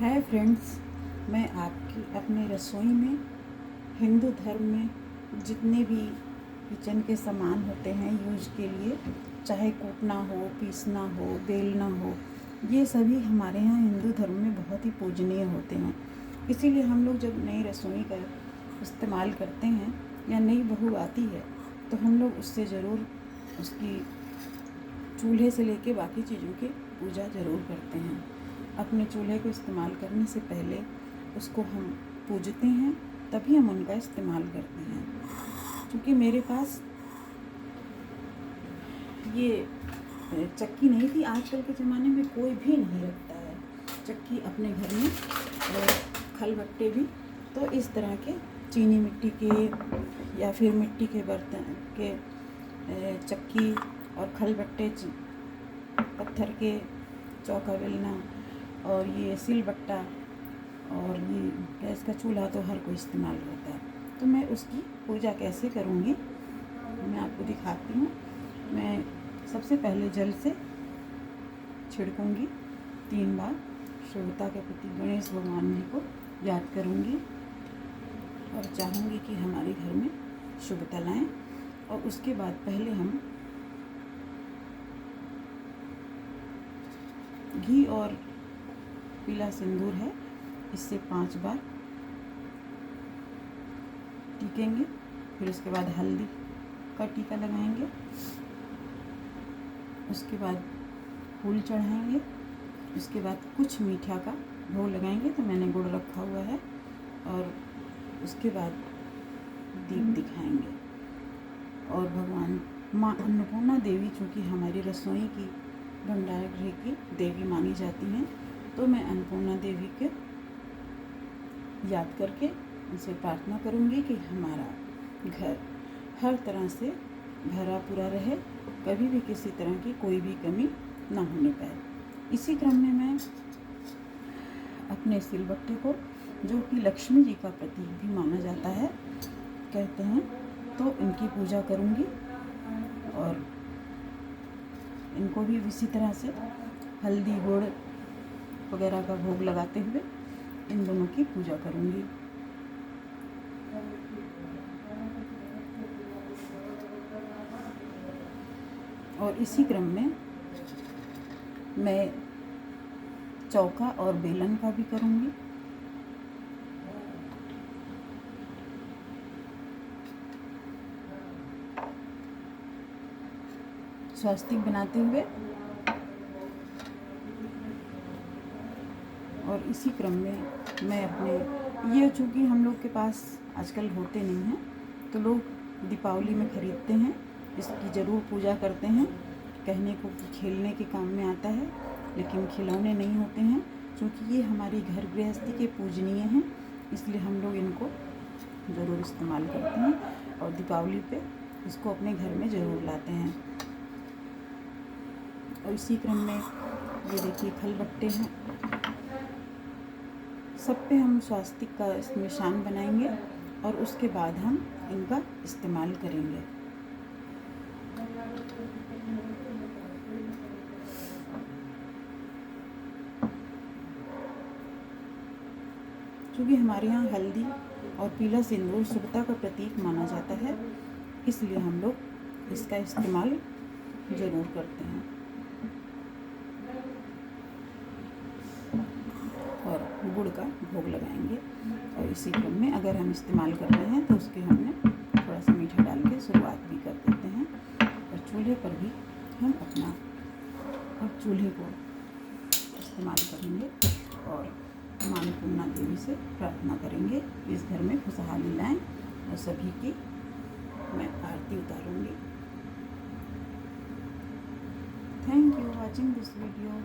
Hi friends, मैं आपकी अपने रसोई में हिंदू धर्म में जितने भी किचन के सामान होते हैं यूज के लिए, चाहे कूटना हो, पीसना हो, बेलना हो, ये सभी हमारे यहाँ हिंदू धर्म में बहुत ही पूजनीय होते हैं। इसीलिए हम लोग जब नई रसोई का इस्तेमाल करते हैं या नई बहू आती है तो हम लोग उससे ज़रूर उसकी चूल्हे से लेके बाकी चीज़ों की पूजा ज़रूर करते हैं। अपने चूल्हे को इस्तेमाल करने से पहले उसको हम पूजते हैं, तभी हम उनका इस्तेमाल करते हैं। क्योंकि मेरे पास ये चक्की नहीं थी, आजकल के ज़माने में कोई भी नहीं रखता है चक्की अपने घर में, और खलबट्टे भी। तो इस तरह के चीनी मिट्टी के या फिर मिट्टी के बर्तन के चक्की और खलबट्टे, पत्थर के चौका बेलना और ये सिलबट्टा और ये गैस का चूल्हा तो हर कोई इस्तेमाल करता है। तो मैं उसकी पूजा कैसे करूँगी मैं आपको दिखाती हूँ। मैं सबसे पहले जल से छिड़कूँगी 3 बार, शुभता के प्रति गणेश भगवान जी को याद करूँगी और चाहूँगी कि हमारे घर में शुभता लाएँ। और उसके बाद पहले हम घी और पीला सिंदूर है, इससे 5 बार टीकेंगे। फिर उसके बाद हल्दी का टीका लगाएंगे, उसके बाद फूल चढ़ाएंगे, उसके बाद कुछ मीठा का भोग लगाएंगे। तो मैंने गुड़ रखा हुआ है, और उसके बाद दीप दिखाएंगे। और भगवान माँ अन्नपूर्णा देवी, चूँकि हमारी रसोई की भंडार गृह की देवी मानी जाती हैं, तो मैं अन्नपूर्णा देवी के याद करके उनसे प्रार्थना करूँगी कि हमारा घर हर तरह से भरा पूरा रहे, कभी भी किसी तरह की कोई भी कमी ना होने पाए। इसी क्रम में मैं अपने सिलबट्टे को, जो कि लक्ष्मी जी का प्रतीक भी माना जाता है कहते हैं, तो इनकी पूजा करूँगी। और इनको भी इसी तरह से हल्दी गुड़ वगैरह का भोग लगाते हुए इन दोनों की पूजा करूँगी। और इसी क्रम में मैं चौका और बेलन का भी करूँगी। स्वास्तिक बनाते हुए, और इसी क्रम में मैं अपने ये, चूँकि हम लोग के पास आजकल होते नहीं हैं, तो लोग दीपावली में ख़रीदते हैं, इसकी ज़रूर पूजा करते हैं। कहने को कि खेलने के काम में आता है, लेकिन खिलौने नहीं होते हैं। क्योंकि ये हमारी घर गृहस्थी के पूजनीय हैं, इसलिए हम लोग इनको ज़रूर इस्तेमाल करते हैं और दीपावली पे इसको अपने घर में ज़रूर लाते हैं। और इसी क्रम में ये देखिए खलबट्टे हैं, सब पे हम स्वास्तिक का निशान बनाएंगे और उसके बाद हम इनका इस्तेमाल करेंगे। क्योंकि हमारे यहाँ हल्दी और पीला सिंदूर शुभता का प्रतीक माना जाता है, इसलिए हम लोग इसका इस्तेमाल ज़रूर करते हैं। और गुड़ का भोग लगाएंगे। और इसी क्रम में अगर हम इस्तेमाल कर रहे हैं तो उसके हमने थोड़ा सा मीठा डाल के शुरुआत भी कर देते हैं। और चूल्हे पर भी हम अपना अब चूल्हे को इस्तेमाल करेंगे और माँ अन्नपूर्णा देवी से प्रार्थना करेंगे इस घर में खुशहाली लाएं, और सभी की मैं आरती उतारूँगी। Thank you watching this video.